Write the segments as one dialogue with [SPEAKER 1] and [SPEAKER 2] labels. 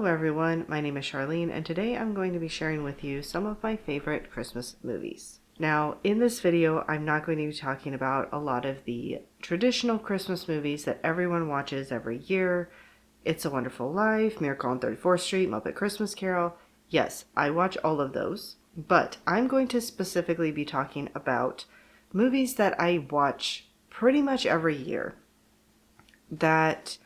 [SPEAKER 1] Hello everyone, my name is Charlene and today I'm going to be sharing with you some of my favorite Christmas movies. Now, in this video, I'm not going to be talking about a lot of the traditional Christmas movies that everyone watches every year. It's a Wonderful Life, Miracle on 34th Street, Muppet Christmas Carol. Yes, I watch all of those, but I'm going to specifically be talking about movies that I watch pretty much every year that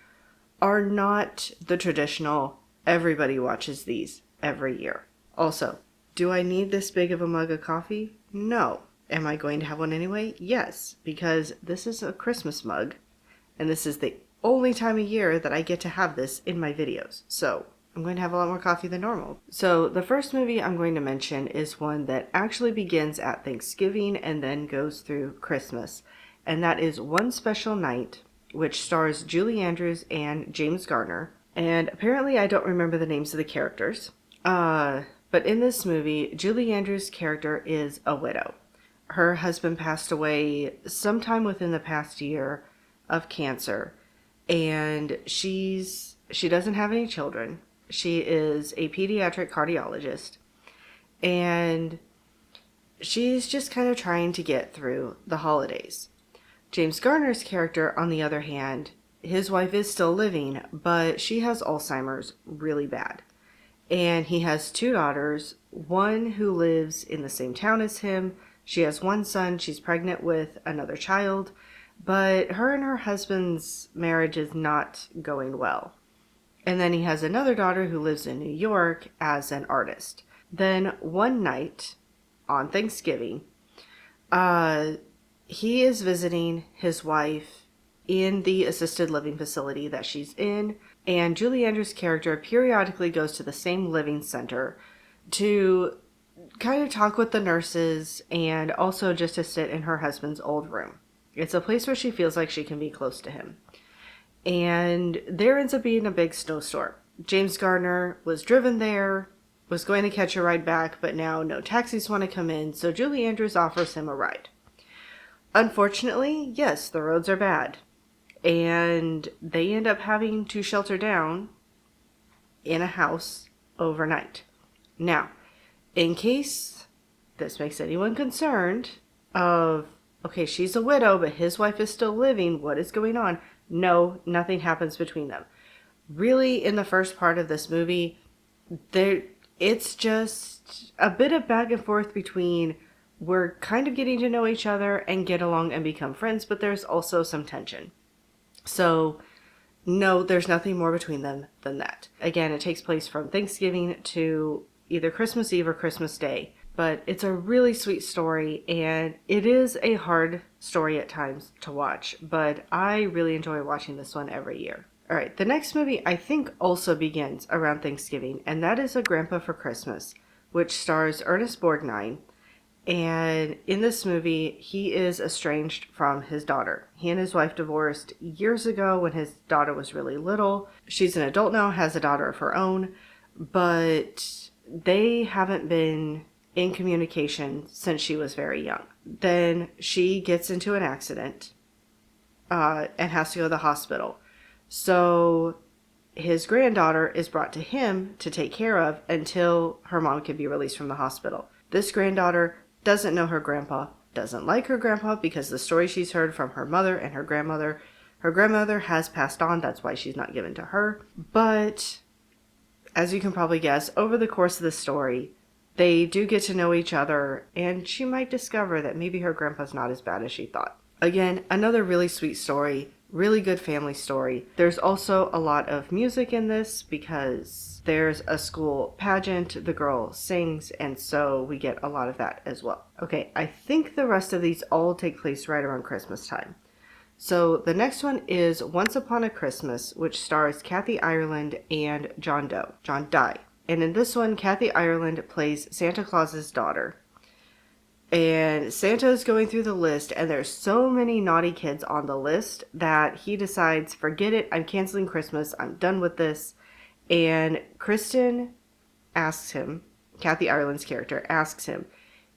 [SPEAKER 1] are not the traditional, everybody watches these every year. Also, do I need this big of a mug of coffee? No. Am I going to have one anyway? Yes, because this is a Christmas mug, and this is the only time of year that I get to have this in my videos. So, I'm going to have a lot more coffee than normal. So, the first movie I'm going to mention is one that actually begins at Thanksgiving and then goes through Christmas, and that is One Special Night, which stars Julie Andrews and James Garner. And apparently I don't remember the names of the characters. But in this movie, Julie Andrews' character is a widow. Her husband passed away sometime within the past year of cancer. And she doesn't have any children. She is a pediatric cardiologist. And she's just kind of trying to get through the holidays. James Garner's character, on the other hand, his wife is still living, but she has Alzheimer's really bad. And he has two daughters, one who lives in the same town as him. She has one son, she's pregnant with another child, but her and her husband's marriage is not going well. And then he has another daughter who lives in New York as an artist. Then one night on Thanksgiving, he is visiting his wife in the assisted living facility that she's in, and Julie Andrews' character periodically goes to the same living center to kind of talk with the nurses and also just to sit in her husband's old room. It's a place where she feels like she can be close to him. And there ends up being a big snowstorm. James Garner was driven there, was going to catch a ride back, but now no taxis want to come in, so Julie Andrews offers him a ride. Unfortunately, yes, the roads are bad, and they end up having to shelter down in a house overnight. Now, in case this makes anyone concerned of, okay, she's a widow, but his wife is still living, what is going on? No, nothing happens between them. Really, in the first part of this movie, it's just a bit of back and forth between we're kind of getting to know each other and get along and become friends, but there's also some tension. So, no, there's nothing more between them than that. Again, it takes place from Thanksgiving to either Christmas Eve or Christmas Day. But it's a really sweet story, and it is a hard story at times to watch, but I really enjoy watching this one every year. All right, the next movie I think also begins around Thanksgiving, and that is A Grandpa for Christmas, which stars Ernest Borgnine. And in this movie, he is estranged from his daughter. He and his wife divorced years ago when his daughter was really little. She's an adult now, has a daughter of her own, but they haven't been in communication since she was very young. Then she gets into an accident and has to go to the hospital. So his granddaughter is brought to him to take care of until her mom can be released from the hospital. This granddaughter doesn't know her grandpa, doesn't like her grandpa because the story she's heard from her mother and her grandmother has passed on, that's why she's not given to her. But as you can probably guess, over the course of the story, they do get to know each other, and she might discover that maybe her grandpa's not as bad as she thought. Again, another really sweet story, really good family story. There's also a lot of music in this because there's a school pageant, the girl sings, and so we get a lot of that as well. Okay, I think the rest of these all take place right around Christmas time. So the next one is Once Upon a Christmas, which stars Kathy Ireland and John Dye. And in this one, Kathy Ireland plays Santa Claus's daughter. And Santa is going through the list, and there's so many naughty kids on the list that he decides, forget it, I'm canceling Christmas, I'm done with this. And Kristen asks him, Kathy Ireland's character asks him,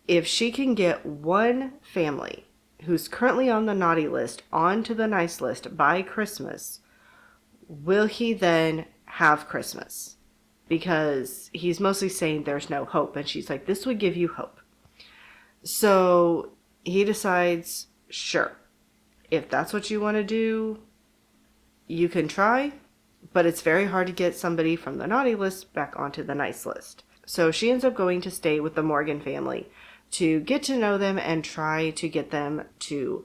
[SPEAKER 1] if she can get one family who's currently on the naughty list onto the nice list by Christmas, will he then have Christmas? because he's mostly saying there's no hope. And she's like, this would give you hope. So he decides, sure, if that's what you want to do, you can try, but it's very hard to get somebody from the naughty list back onto the nice list. So she ends up going to stay with the Morgan family to get to know them and try to get them to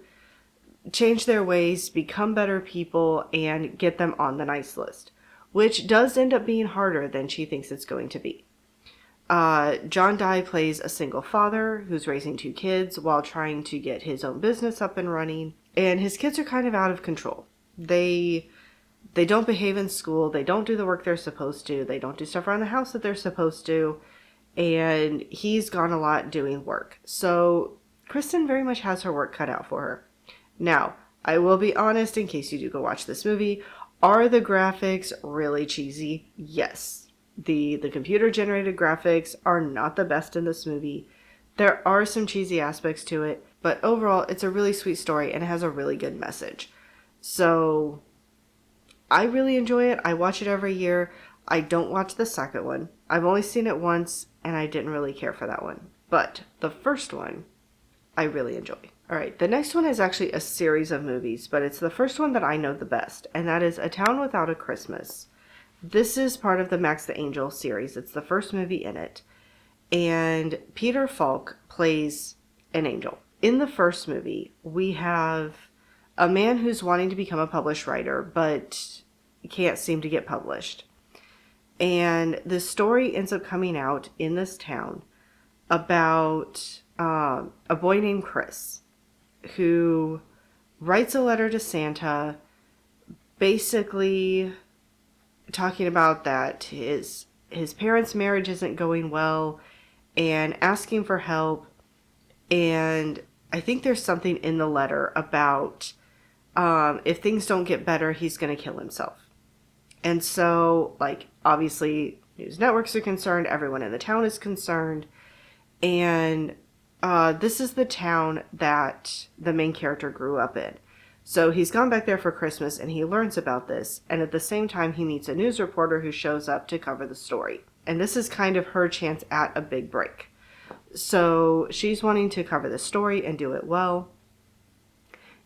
[SPEAKER 1] change their ways, become better people, and get them on the nice list, which does end up being harder than she thinks it's going to be. John Dye plays a single father who's raising 2 kids while trying to get his own business up and running, and his kids are kind of out of control. They don't behave in school, they don't do the work they're supposed to, they don't do stuff around the house that they're supposed to, and he's gone a lot doing work. So Kristen very much has her work cut out for her. Now, I will be honest, in case you do go watch this movie, are the graphics really cheesy? Yes. The computer generated graphics are not the best in this movie. There are some cheesy aspects to it, but overall it's a really sweet story and it has a really good message. So I really enjoy it. I watch it every year. I don't watch the second one. I've only seen it once and I didn't really care for that one. But the first one, I really enjoy. Alright, the next one is actually a series of movies, but it's the first one that I know the best, and that is A Town Without a Christmas. This is part of the Max the Angel series. It's the first movie in it. And Peter Falk plays an angel. In the first movie, we have a man who's wanting to become a published writer, but can't seem to get published. And the story ends up coming out in this town about a boy named Chris who writes a letter to Santa basically talking about that his parents' marriage isn't going well and asking for help. And I think there's something in the letter about if things don't get better, he's going to kill himself. And so, like, obviously news networks are concerned, everyone in the town is concerned, and this is the town that the main character grew up in. So he's gone back there for Christmas and he learns about this, and at the same time he meets a news reporter who shows up to cover the story. And this is kind of her chance at a big break. So she's wanting to cover the story and do it well.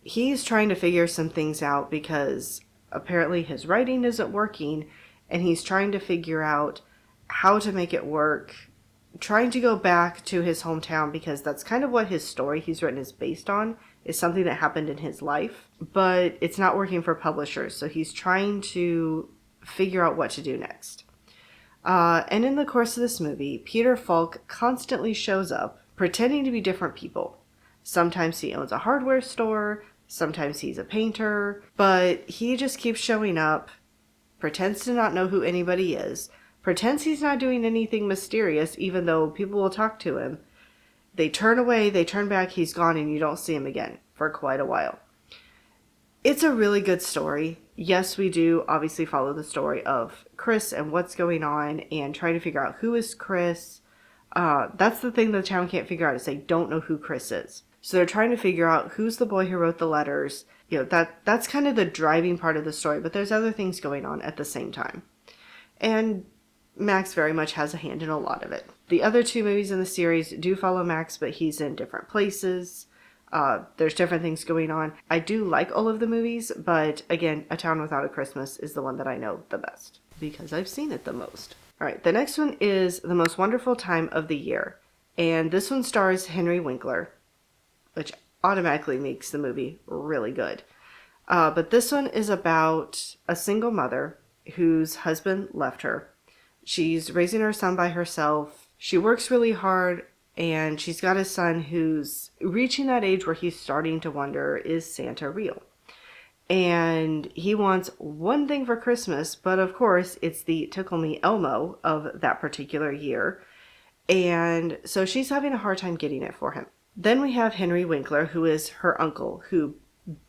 [SPEAKER 1] He's trying to figure some things out because apparently his writing isn't working, and he's trying to figure out how to make it work, trying to go back to his hometown because that's kind of what his story he's written is based on, is something that happened in his life, but it's not working for publishers, so he's trying to figure out what to do next. And in the course of this movie, Peter Falk constantly shows up pretending to be different people. Sometimes he owns a hardware store, sometimes he's a painter, but he just keeps showing up, pretends to not know who anybody is, pretends he's not doing anything mysterious even though people will talk to him. They turn away, they turn back, he's gone, and you don't see him again for quite a while. It's a really good story. Yes, we do obviously follow the story of Chris and what's going on and try to figure out who is Chris. That's the thing the town can't figure out, is they don't know who Chris is. So they're trying to figure out who's the boy who wrote the letters. You know, that's kind of the driving part of the story, but there's other things going on at the same time. And Max very much has a hand in a lot of it. The other 2 movies in the series do follow Max, but he's in different places. There's different things going on. I do like all of the movies, but again, A Town Without a Christmas is the one that I know the best because I've seen it the most. Alright, the next one is The Most Wonderful Time of the Year. And this one stars Henry Winkler, which automatically makes the movie really good. But this one is about a single mother whose husband left her. She's raising her son by herself. She works really hard, and she's got a son who's reaching that age where he's starting to wonder, is Santa real? And he wants one thing for Christmas, but of course it's the Tickle Me Elmo of that particular year. And so she's having a hard time getting it for him. Then we have Henry Winkler, who is her uncle, who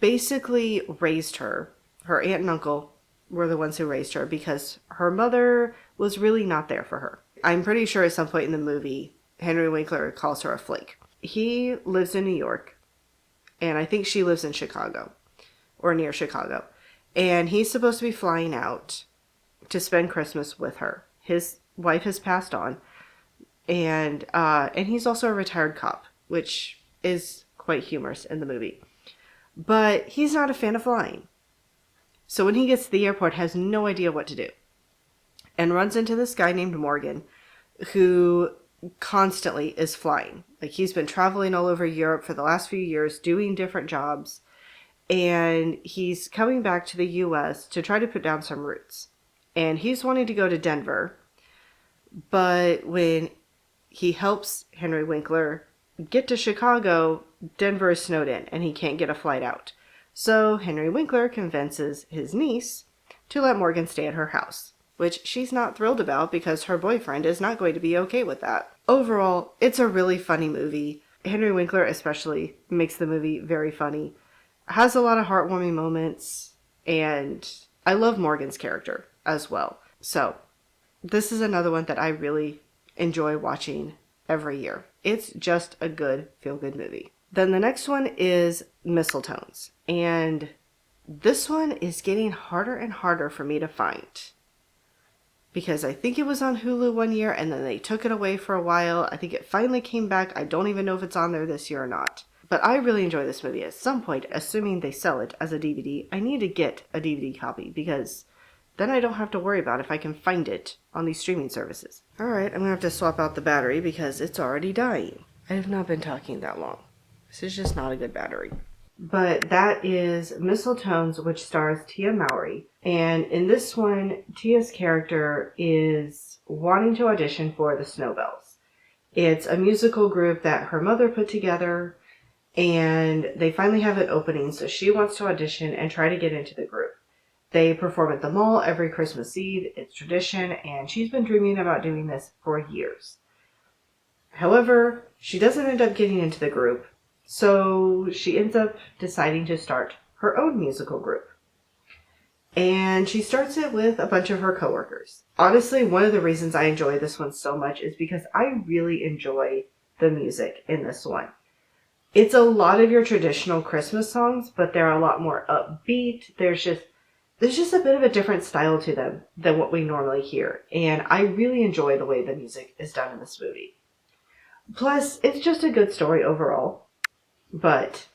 [SPEAKER 1] basically raised her. Her aunt and uncle were the ones who raised her because her mother was really not there for her. I'm pretty sure at some point in the movie, Henry Winkler calls her a flake. He lives in New York, and I think she lives in Chicago, or near Chicago. And he's supposed to be flying out to spend Christmas with her. His wife has passed on, and he's also a retired cop, which is quite humorous in the movie. But he's not a fan of flying. So when he gets to the airport, has no idea what to do. And runs into this guy named Morgan, who constantly is flying. Like, he's been traveling all over Europe for the last few years, doing different jobs. And he's coming back to the US to try to put down some roots. And he's wanting to go to Denver. But when he helps Henry Winkler get to Chicago, Denver is snowed in and he can't get a flight out. So Henry Winkler convinces his niece to let Morgan stay at her house, which she's not thrilled about because her boyfriend is not going to be okay with that. Overall, it's a really funny movie. Henry Winkler especially makes the movie very funny. Has a lot of heartwarming moments, and I love Morgan's character as well. So this is another one that I really enjoy watching every year. It's just a good feel-good movie. Then the next one is Mistletones, and this one is getting harder and harder for me to find, because I think it was on Hulu one year and then they took it away for a while. I think it finally came back. I don't even know if it's on there this year or not. But I really enjoy this movie. At some point, assuming they sell it as a DVD, I need to get a DVD copy, because then I don't have to worry about if I can find it on these streaming services. Alright, I'm going to have to swap out the battery because it's already dying. I have not been talking that long. This is just not a good battery. But that is Mistletones, which stars Tia Mowry. And in this one, Tia's character is wanting to audition for the Snowbells. It's a musical group that her mother put together, and they finally have an opening, so she wants to audition and try to get into the group. They perform at the mall every Christmas Eve. It's tradition, and she's been dreaming about doing this for years. However, she doesn't end up getting into the group, so she ends up deciding to start her own musical group. And she starts it with a bunch of her coworkers. Honestly, one of the reasons I enjoy this one so much is because I really enjoy the music in this one. It's a lot of your traditional Christmas songs, but they're a lot more upbeat. There's just a bit of a different style to them than what we normally hear. And I really enjoy the way the music is done in this movie. Plus, it's just a good story overall. But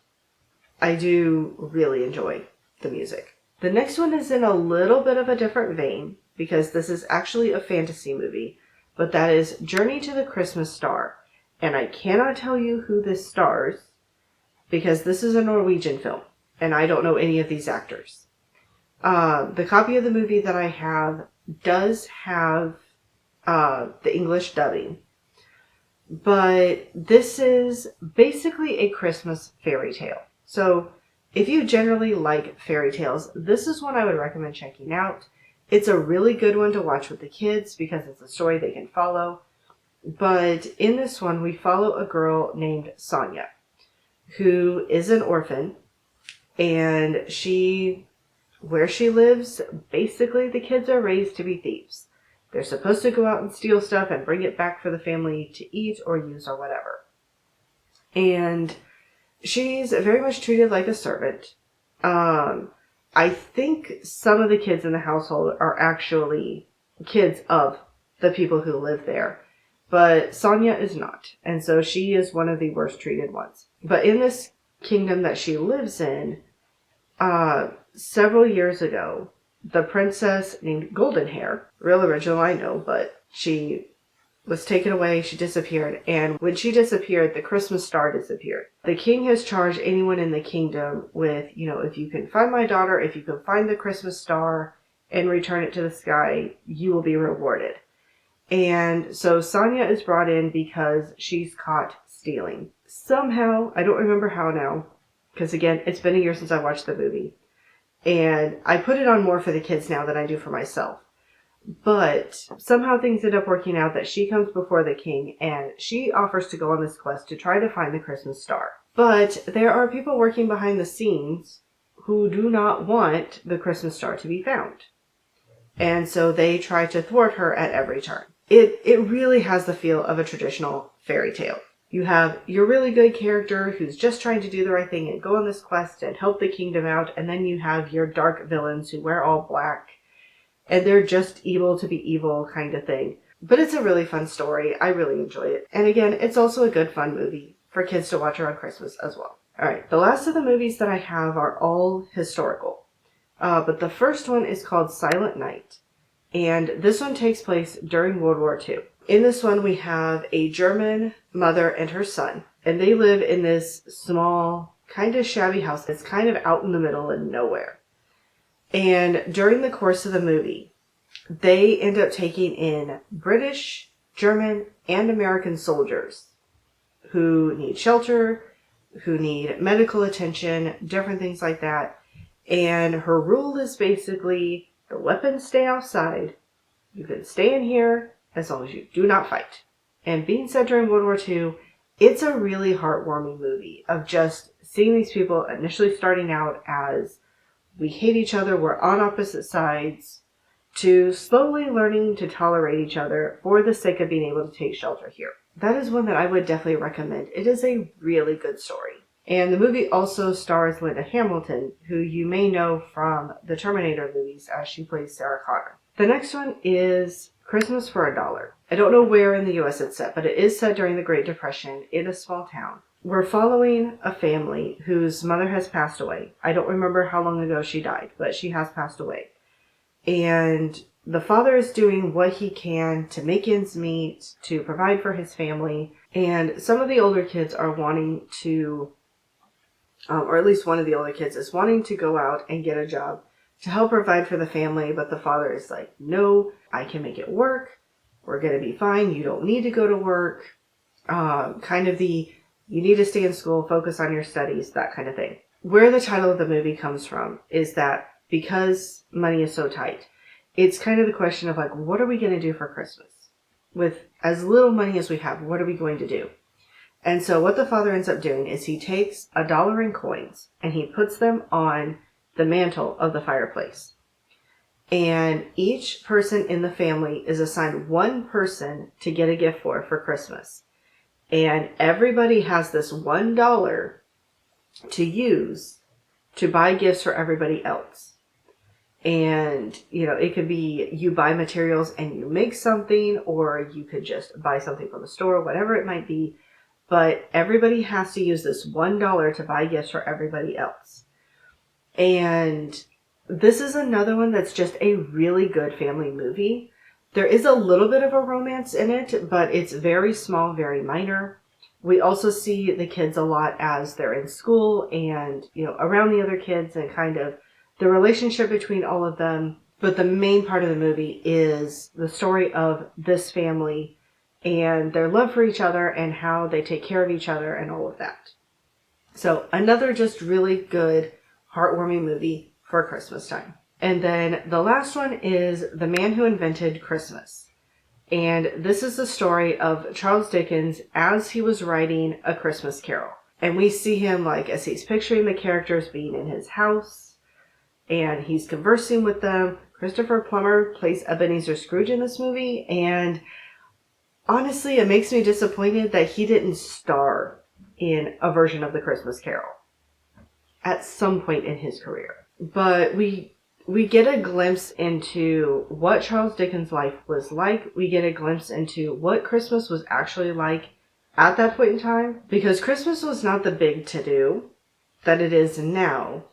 [SPEAKER 1] I do really enjoy the music. The next one is in a little bit of a different vein, because this is actually a fantasy movie, but that is Journey to the Christmas Star. And I cannot tell you who this stars, because this is a Norwegian film, and I don't know any of these actors. The copy of the movie that I have does have the English dubbing, but this is basically a Christmas fairy tale. So if you generally like fairy tales, this is one I would recommend checking out. It's a really good one to watch with the kids because it's a story they can follow. But in this one, we follow a girl named Sonia, who is an orphan, and where she lives, basically the kids are raised to be thieves. They're supposed to go out and steal stuff and bring it back for the family to eat or use or whatever. And she's very much treated like a servant. I think some of the kids in the household are actually kids of the people who live there. But Sonia is not. And so she is one of the worst treated ones. But in this kingdom that she lives in, several years ago, the princess named Goldenhair, real original I know, but she was taken away, she disappeared, and when she disappeared, the Christmas star disappeared. The king has charged anyone in the kingdom with, if you can find my daughter, if you can find the Christmas star and return it to the sky, you will be rewarded. And so Sonia is brought in because she's caught stealing. Somehow, I don't remember how now, because again, it's been a year since I watched the movie. And I put it on more for the kids now than I do for myself. But somehow things end up working out that she comes before the king and she offers to go on this quest to try to find the Christmas star. But there are people working behind the scenes who do not want the Christmas star to be found. And so they try to thwart her at every turn. It really has the feel of a traditional fairy tale. You have your really good character who's just trying to do the right thing and go on this quest and help the kingdom out. And then you have your dark villains who wear all black and they're just evil to be evil kind of thing. But it's a really fun story. I really enjoy it. And again, it's also a good fun movie for kids to watch around Christmas as well. All right, the last of the movies that I have are all historical. But the first one is called Silent Night. And this one takes place during World War II. In this one, we have a German mother and her son. And they live in this small, kind of shabby house that's kind of out in the middle of nowhere. And during the course of the movie, they end up taking in British, German, and American soldiers who need shelter, who need medical attention, different things like that. And her rule is basically the weapons stay outside. You can stay in here as long as you do not fight. And being set during World War II, it's a really heartwarming movie of just seeing these people initially starting out as we hate each other, we're on opposite sides, to slowly learning to tolerate each other for the sake of being able to take shelter here. That is one that I would definitely recommend. It is a really good story. And the movie also stars Linda Hamilton, who you may know from the Terminator movies as she plays Sarah Connor. The next one is Christmas for $1. I don't know where in the US it's set, but it is set during the Great Depression in a small town. We're following a family whose mother has passed away. I don't remember how long ago she died, but she has passed away. And the father is doing what he can to make ends meet, to provide for his family. And some of the older kids are wanting to, or at least one of the older kids is wanting to go out and get a job to help provide for the family. But the father is like, no, I can make it work. We're going to be fine. You don't need to go to work. You need to stay in school, focus on your studies, that kind of thing. Where the title of the movie comes from is that because money is so tight, it's kind of the question of like, what are we going to do for Christmas? With as little money as we have, what are we going to do? And so what the father ends up doing is he takes $1 in coins and he puts them on the mantle of the fireplace. And each person in the family is assigned one person to get a gift for Christmas. And everybody has this $1 to use to buy gifts for everybody else. And, it could be you buy materials and you make something, or you could just buy something from the store, whatever it might be. But everybody has to use this $1 to buy gifts for everybody else. And this is another one that's just a really good family movie. There is a little bit of a romance in it, but it's very small, very minor. We also see the kids a lot as they're in school and, around the other kids and kind of the relationship between all of them. But the main part of the movie is the story of this family and their love for each other and how they take care of each other and all of that. So another just really good, heartwarming movie for Christmas time. And then the last one is The Man Who Invented Christmas. And this is the story of Charles Dickens as he was writing A Christmas Carol. And we see him as he's picturing the characters being in his house and he's conversing with them. Christopher Plummer plays Ebenezer Scrooge in this movie. And honestly, it makes me disappointed that he didn't star in a version of The Christmas Carol at some point in his career. But we get a glimpse into what Charles Dickens' life was like. We get a glimpse into what Christmas was actually like at that point in time. Because Christmas was not the big to-do that it is now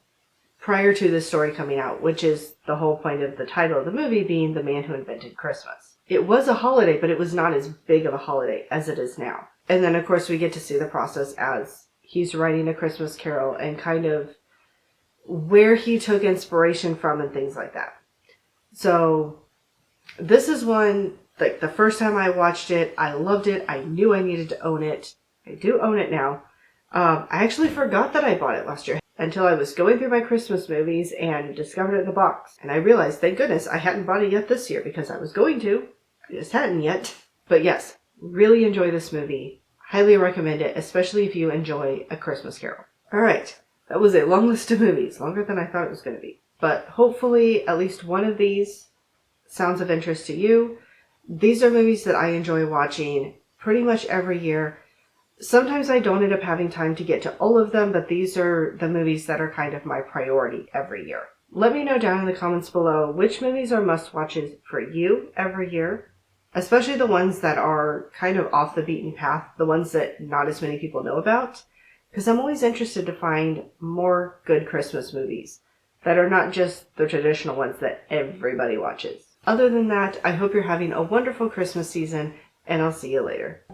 [SPEAKER 1] prior to this story coming out, which is the whole point of the title of the movie being The Man Who Invented Christmas. It was a holiday, but it was not as big of a holiday as it is now. And then, of course, we get to see the process as he's writing A Christmas Carol and kind of where he took inspiration from and things like that. So this is one, the first time I watched it, I loved it. I knew I needed to own it. I do own it now. I actually forgot that I bought it last year until I was going through my Christmas movies and discovered it in the box. And I realized, thank goodness, I hadn't bought it yet this year because I was going to. I just hadn't yet. But yes, really enjoy this movie. Highly recommend it, especially if you enjoy A Christmas Carol. All right. That was a long list of movies, longer than I thought it was going to be. But hopefully at least one of these sounds of interest to you. These are movies that I enjoy watching pretty much every year. Sometimes I don't end up having time to get to all of them, but these are the movies that are kind of my priority every year. Let me know down in the comments below which movies are must-watches for you every year, especially the ones that are kind of off the beaten path, the ones that not as many people know about, because I'm always interested to find more good Christmas movies that are not just the traditional ones that everybody watches. Other than that, I hope you're having a wonderful Christmas season, and I'll see you later.